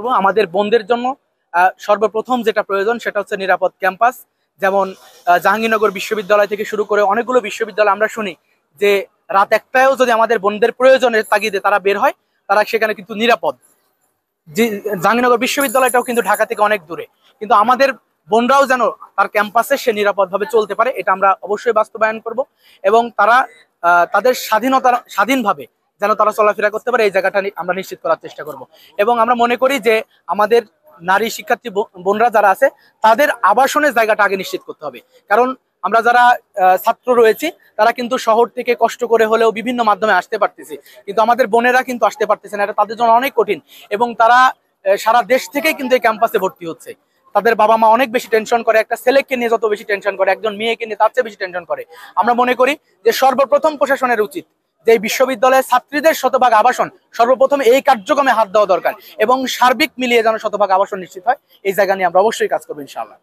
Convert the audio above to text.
করব। আমাদের বোনদের জন্য সর্বপ্রথম যেটা প্রয়োজন সেটা হচ্ছে নিরাপদ ক্যাম্পাস। যেমন জাহাঙ্গীরনগর বিশ্ববিদ্যালয় থেকে শুরু করে অনেকগুলো বিশ্ববিদ্যালয় আমরা শুনি যে রাত একটায়ও যদি আমাদের বোনদের প্রয়োজনের তাগিদে তারা বের হয়, তারা সেখানে কিন্তু নিরাপদ। যে জাহাঙ্গীরনগর বিশ্ববিদ্যালয়টাও কিন্তু ঢাকা থেকে অনেক দূরে, কিন্তু আমাদের বোনরাও যেন তার ক্যাম্পাসে সে নিরাপদভাবে চলতে পারে, এটা আমরা অবশ্যই বাস্তবায়ন করব। এবং তারা তাদের স্বাধীনভাবে যেন তারা চলাফেরা করতে পারে, এই জায়গাটা আমরা নিশ্চিত করার চেষ্টা করব। এবং আমরা মনে করি যে আমাদের নারী শিক্ষার্থী বোনরা যারা আছে তাদের আবাসনের জায়গাটা আগে নিশ্চিত করতে হবে। কারণ আমরা যারা ছাত্র রয়েছি তারা কিন্তু শহর থেকে কষ্ট করে হলেও বিভিন্ন মাধ্যমে আসতে পারতেছি, কিন্তু আমাদের বোনেরা কিন্তু আসতে পারতেছে না, এটা তাদের জন্য অনেক কঠিন। এবং তারা সারা দেশ থেকেই কিন্তু এই ক্যাম্পাসে ভর্তি হচ্ছে। তাদের বাবা মা অনেক বেশি টেনশন করে, একটা ছেলেকে নিয়ে যত বেশি টেনশন করে একজন মেয়েকে নিয়ে তার চেয়ে বেশি টেনশন করে। আমরা মনে করি যে সর্বপ্রথম প্রশাসনের উচিত যে বিশ্ববিদ্যালয়ের ছাত্রীদের শতভাগ আবাসন সর্বপ্রথম এই কার্যক্রমে হাত দেওয়া দরকার, এবং সার্বিক মিলিয়ে যেন শতভাগ আবাসন নিশ্চিত হয়। এই জায়গা নিয়ে আমরা অবশ্যই কাজ করবো ইনশাআল্লাহ।